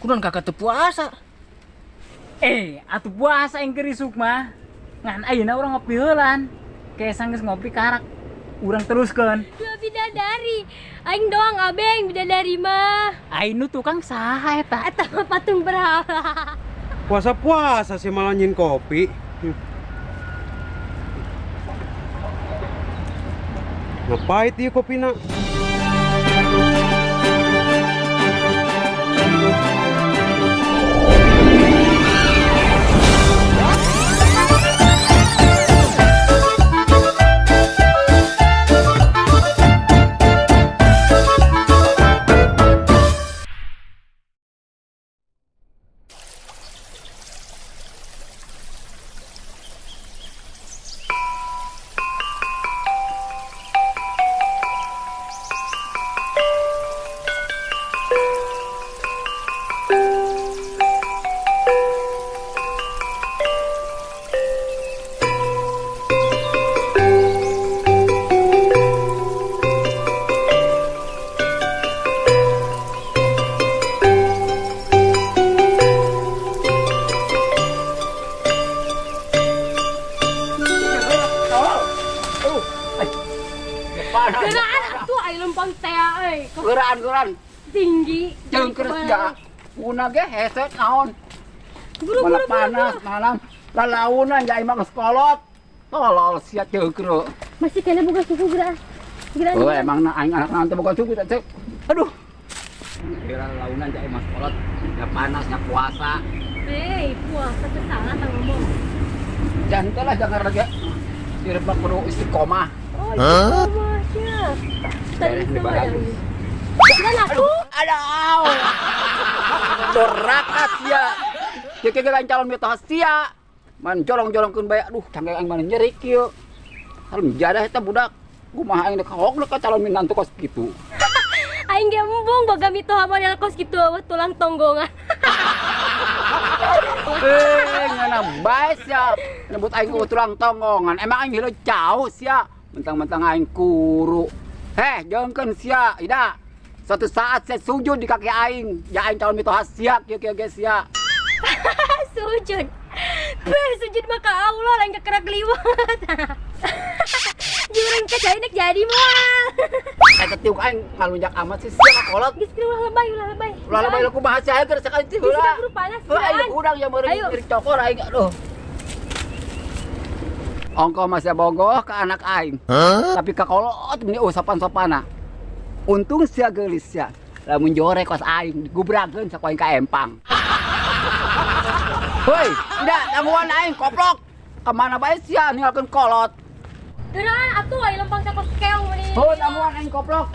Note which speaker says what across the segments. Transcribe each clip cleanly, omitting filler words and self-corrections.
Speaker 1: Kunon kakak teu puasa. Atuh puasa yang kerisuk mah. Ngan ayeuna urang ngopi heulan. Kayak sanggeus ngopi karak. Urang teruskeun.
Speaker 2: Lah bidadari. Aing doang abeng bidadari mah.
Speaker 1: Ainu tukang saha eta?
Speaker 2: Eta mah patung berhala.
Speaker 3: Puasa-puasa sih malah nyin kopi. Ngapait ieu kopina?
Speaker 2: Geraan atuh ai lempang teh euy.
Speaker 4: Geran
Speaker 2: Tinggi.
Speaker 4: jeung kerja una ge hese naon
Speaker 2: Buru-buru
Speaker 4: malah panas malam lalaunan jai mah geus kolot tolol sia ceukreuk
Speaker 2: Masih kena boga suku geraan. Geraan.
Speaker 4: oh emang na aing anak naon teh boga suku teh cek aduh geran lalaunan jai mah kolot ya panasnya puasa
Speaker 2: Puasa teh salah tang ngomong.
Speaker 4: jangan lah jangan lagi sirebak kudu istiqomah
Speaker 2: Oh, iya masya. Tadi
Speaker 4: Beres di
Speaker 2: sama
Speaker 4: barang.
Speaker 2: yang Geraan aku.
Speaker 4: aduh dorakat sia kieu ge calon mitoh sia man jolong-jolongkeun bae aduh cangge aing mana nyerik kieu harem jadah eta budak kumaha aing dikahok ka calon minantu kos kitu
Speaker 2: Aing ge embung boga mitoha model kos kitu tulang tonggongan.
Speaker 4: ngana bae sia nyebut aing ku tulang tonggongan emang aing hirup jauh sia mentang-mentang aing kuru jengkeun sia ida suatu saat saya sujud di kaki aing ya aing calon mitoha sia kieu ge sia
Speaker 2: Sujud. Sujud mah ka Allah lain ka kerak liwat. Jurang ka jadi moal.
Speaker 4: eta tiuk aing ngalunjak amat sih sia kolot
Speaker 2: Geus keur ulah lebay.
Speaker 4: ulah lebay ku bahasa aya keur sakali ti
Speaker 2: Geus
Speaker 4: heula
Speaker 2: buru panas.
Speaker 4: aing udang yang meureun
Speaker 2: Ayo.
Speaker 4: ngeurik cokor aing aduh ongko masih bogoh ke anak aing tapi ka kolot meni sopan-sopana untung sia geulis sia lamun jore kos aing digubrageun saku aing ka empang hoi tidak tangguhan aing koplok kemana bae sia ninggalkeun kolot
Speaker 2: Geraan atuh ai lempang ka kos keong meni.
Speaker 4: hoi tangguhan aing koplok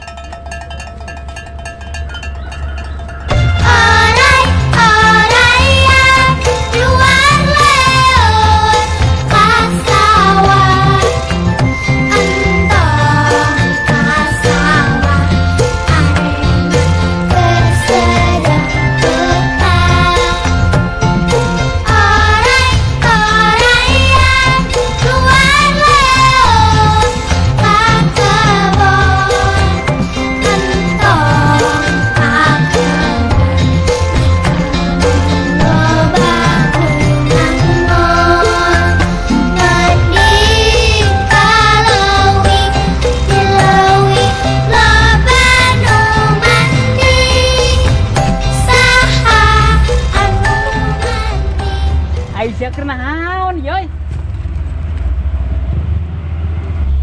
Speaker 1: Aisyah keur naon, yoy?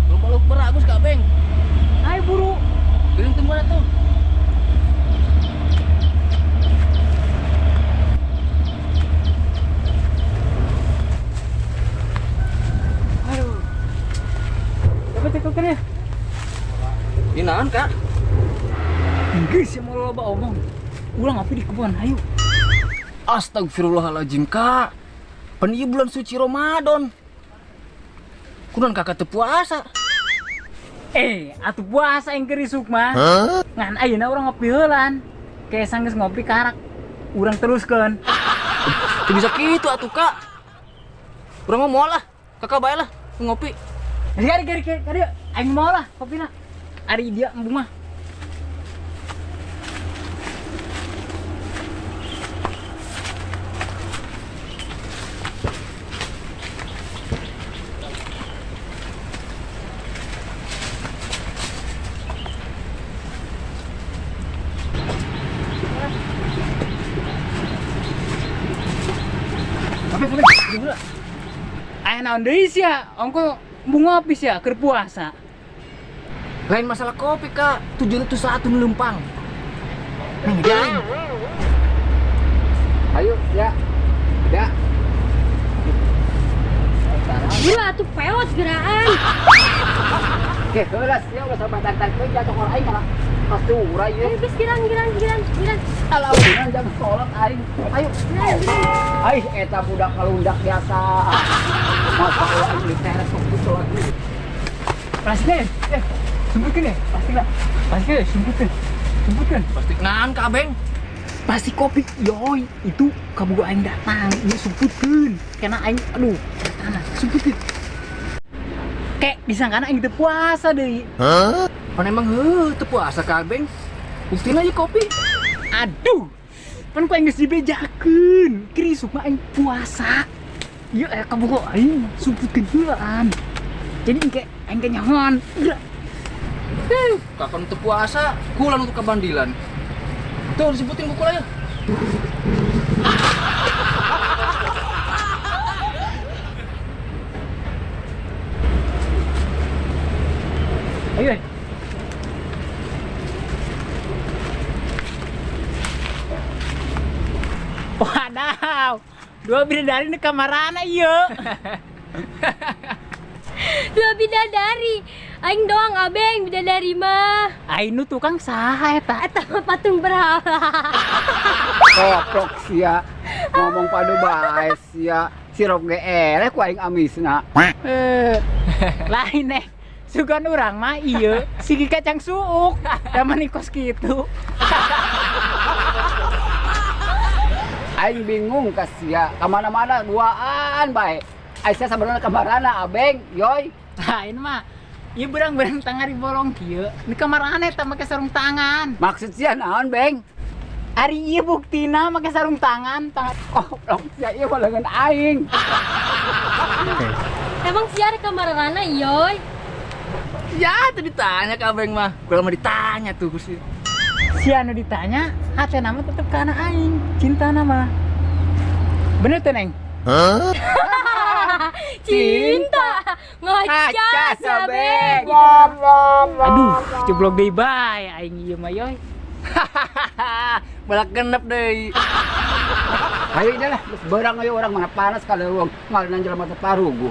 Speaker 4: lu beragus gak beng
Speaker 1: Ayo buru.
Speaker 4: geuning teu mana tuh
Speaker 1: Aduh. Coba cek ya.
Speaker 4: ini naon kak
Speaker 1: Geus ya mau loba omong. Ulang ngopi di kebun, ayo.
Speaker 4: Astagfirullahaladzim kak pan ieu bulan suci Ramadan
Speaker 1: Kunon kakak teu puasa. Atuh puasa yang kerisuk mah. Ngan ayeuna urang ngopi heulan. Kayak sanggeus ngopi karak. Urang teruskeun.
Speaker 4: teu bisa kitu atuh kak urang mah moal lah kakak bae lah ngopi
Speaker 1: Gari, aing mau lah kopina. Ari dia embung mah. Ayo naon deui sia, ongko mau ngopi sia keur puasa.
Speaker 5: Lain masalah kopi kak, tujuan itu satu melempang. Neng jalan.
Speaker 4: Ayo, ya. Ya.
Speaker 2: Gila tuh peot geraan.
Speaker 4: Oke, gelas ya udah sampai tantan teh jatuh kalau aing malah pasti urai ya.
Speaker 2: Ayo bis giran.
Speaker 4: Kalau udah jam sholat aing. Ayo. Aing eta budak kalundak biasa. Masa kalau aing di teras kok gitu lagi.
Speaker 1: Plastiknya, semputkeun ya, plastiknya semputkeun.
Speaker 5: Plastik ngan kak Abeng.
Speaker 1: Pasti kopi, yoi, itu kabogo aing datang, ini semputkeun. Karena aing, aduh, tanah, semputkeun. Kayak disangkana aing teu puasa deui.
Speaker 5: Pan emang teu puasa kak Abeng. Buktiin aja kopi.
Speaker 1: Aduh, pan ku aing geus dibejakeun. Krisuk mah aing puasa. Ieu kabogo aing semputkeun heulaan. Jadi kayak aing teh nyaman.
Speaker 5: Kapan teu puasa, kulan untuk kebandilan. Tuh disebutin buku lah ya.
Speaker 1: Ayo. Wadaw, dua bidadari di kamarana ieu.
Speaker 2: Dua bidadari. Aing doang Abeng bidadari mah.
Speaker 1: Ainu tukang saha eta?
Speaker 2: Eta mah patung berhala.
Speaker 4: Koplok sia. Ngomong padu bae sia. Sirop ge eleh ku aing amisna.
Speaker 1: Lain sugan urang mah ieu sigi kacang suuk. Da mani kos kitu.
Speaker 4: Aing bingung ka sia. Ka mana-mana duaan bae. Aisyah sabarana kamarana Abeng, yoy.
Speaker 1: Lain mah ieu berang-berang tangari bolong kieu. Di kamarana eta make sarung tangan.
Speaker 4: Maksud sia naon, Beng?
Speaker 1: Ari ieu buktina make sarung tangan.
Speaker 4: Koplok sia ieu mah leungeun aing.
Speaker 2: Emang siar kamar Rana yoy.
Speaker 5: Ya, tadi ditanya kak Abeng mah. Kalau mau ditanya tuh Gusti.
Speaker 1: Si anu ditanya, hati nama tetep kana aing, cinta nama. Bener tuh Neng?
Speaker 2: Cinta ngacas Abeng.
Speaker 1: Aduh, jeblok deui bae aing ieu mah yoy.
Speaker 5: Balak genep deh.
Speaker 4: Ayo dah lah, beurang ayo orang mana panas kalau ngalinan jelema teh parugu.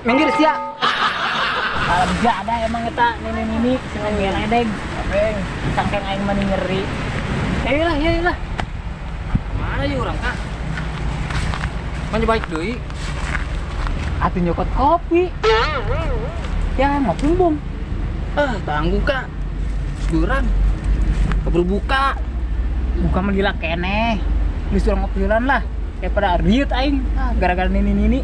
Speaker 4: Minggir sia.
Speaker 1: Enggak ada emang eta nini sengan ngeledeg. Abeng, sangkeng aing mah nyeri. Ayolah.
Speaker 5: Mana ya orang kak? Mana baik deh.
Speaker 1: Atuh nyokot kopi. Ya ngopi bung.
Speaker 5: Tanggung kak. Seduran. Keburu buka.
Speaker 1: Buka mah lila keneh. Geus urang ngopi heula lah. Daripada riut aing gara-gara nini.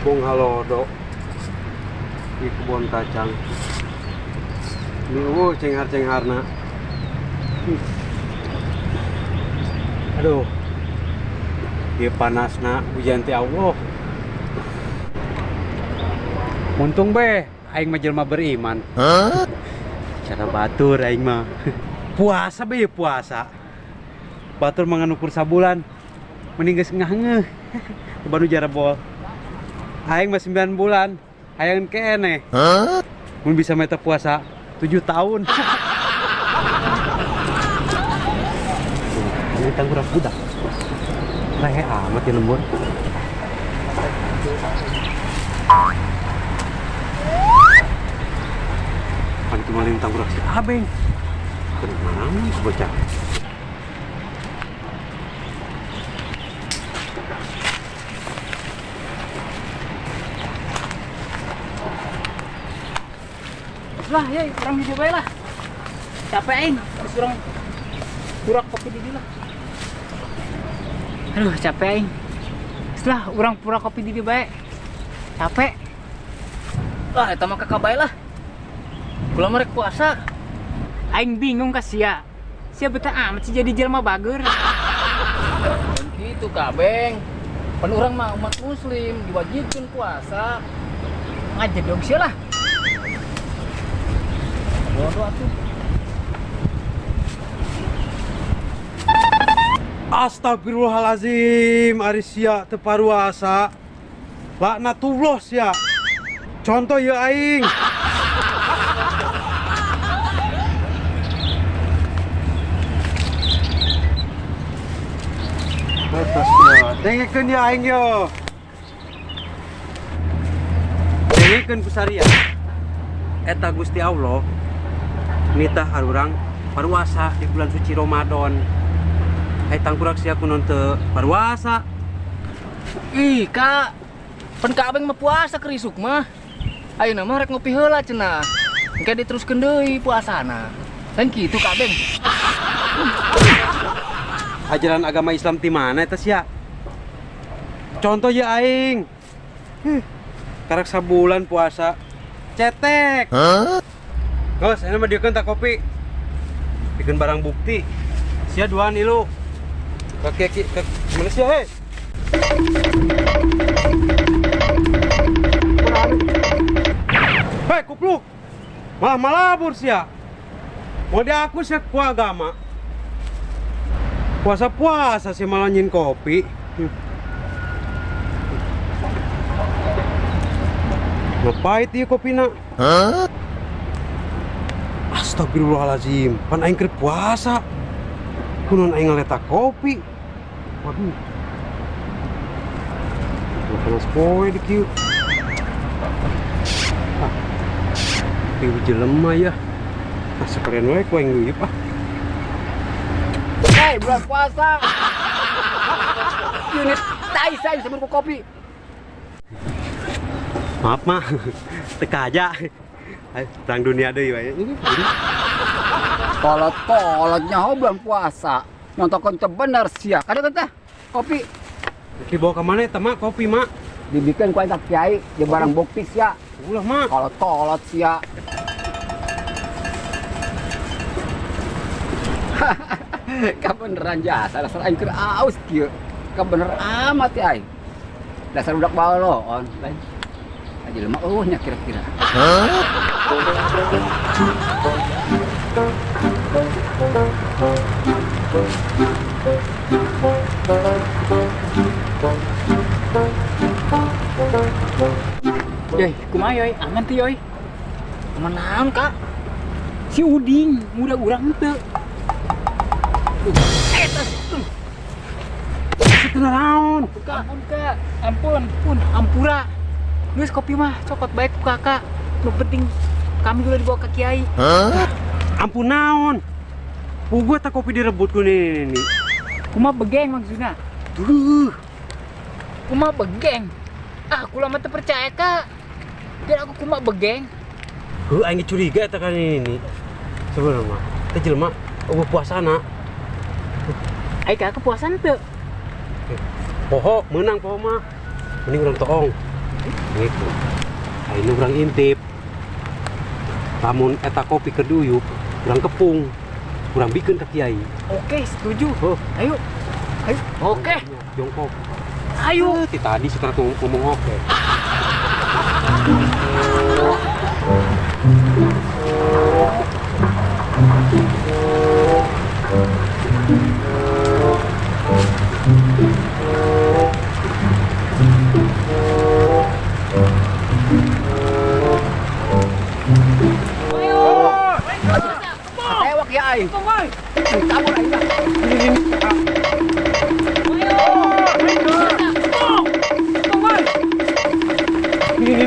Speaker 3: Bung halodo di kebun kacang. Ini cenghar-cengharna. Aduh. Dia panasna hujan ti Allah. Untung be aing mah jelema beriman. Cara batur aing mah. Puasa be puasa. Batur manganukur sabulan. Mending geus ngahengeh. Baru jarabol. Aing mah 9 bulan, hayang kene. Mun bisa meta puasa 7 tahun. Ini tanggurak budak. Rehe amat ya lembur. Pan cuma lintang tanggurak si Abeng. Kenapa bocah?
Speaker 1: Lah, ya urang di bae lah. Capek aing, harus urang purak kopi di dieu lah. Aduh, capek aing. Setelah urang pura kopi di dieu bae. Capek.
Speaker 5: Lah, eta mah kakak bae lah.
Speaker 1: Kula merek puasa. Aing bingung ka sia. Sia betah amat sih jadi jelema bager.
Speaker 5: Gitu kabeng. Pan urang mah umat muslim diwajibkeun puasa.
Speaker 1: Ngajak dong sia lah.
Speaker 5: Bodoh atuh.
Speaker 3: Astagfirullahalazim, Arisia teparuasa. Laknatullah sia. Contoh ya aing. Dengekeun ya aing yo. Dengekeun kusarian. Eta Gusti Allah nitah arurang paruasa di bulan suci Ramadan. Hai tangkurak sia kunon teu paruasa.
Speaker 5: Ih, Kak. Pan kabeng mah puasa kerisuk mah. Ayeuna mah rek ngopi heula cenah. Engke diteruskeun deui puasana. Kan kitu kabeng.
Speaker 3: Ajaran agama Islam di mana eta sia? Contoh ya aing. Karak sabulan puasa. Cetek. Gos, ini mah diekeun tak kopi. Bikin barang bukti. Sia duaan ilu. Kaki mana sia he? Hei, kupluk. Malah malabur sia. Mau diaku sia ku agama. Puasa sih malah nyin kopi. Ngapait ieu kopina? Astagfirullahalazim, pan aing keur puasa. Kunon aing ngaletak kopi. Waduh. Panas poe di kieu. Pieu jelema ya. Ah, sekalian wae ku aing leuyeuk ah.
Speaker 4: Hei, bulan puasa. Unit tai saya sebelum kopi.
Speaker 3: Maaf mah, teka aja. Ayo, perang dunia deui wae.
Speaker 4: Kolot-kolotnya bulan puasa. Nyontokon teu bener sia. Kada teh kopi
Speaker 3: Dibawa ke mana eta mak kopi mak?
Speaker 4: dibikin ku eta kiai di barang bukti sia.
Speaker 3: Ulah mak.
Speaker 4: Kolot-kolot sia. Kabeneran jasa dasar aing keur aus kieu. Kabener amat ya aing. Dasar budak balon. Lain. Aja lemah nya kira-kira.
Speaker 1: Yoy, kumaha yoy? Aman teh yoy. Aman naon, Kak? Si Uding, muda urang teu.
Speaker 3: Itu naon?
Speaker 1: Kak, ampun Kak. Ampun, ampura. Geus kopi mah cokot baik ku Kakak. Nu penting kami udah dibawa ke kiai.
Speaker 3: Ampun naon? Puguh tak kopi direbut ku nih.
Speaker 1: Kumaha begeng maksudna?
Speaker 3: Tuh.
Speaker 1: Kumaha begeng? Ah, kula mah teu percaya, Kak. Biar aku kumaha begeng.
Speaker 3: Heuh aing curiga eta kan ini. Sebenarnya mah teh jelema eueuh puasana.
Speaker 1: Ai Kak kepuasan teu?
Speaker 3: Poho menang poho mah. Mending urang toong. Gitu. Aing urang intip. Lamun eta kopi keduyuk, urang kepung. Urang bikin ka kiai.
Speaker 1: Oke, setuju.
Speaker 3: Oh,
Speaker 1: Ayo. Oke.
Speaker 3: jongkok.
Speaker 1: Ayo.
Speaker 3: Ti tadi sekarang ngomong oke.
Speaker 4: Tewak ya aing. Tabur aing.
Speaker 3: Ini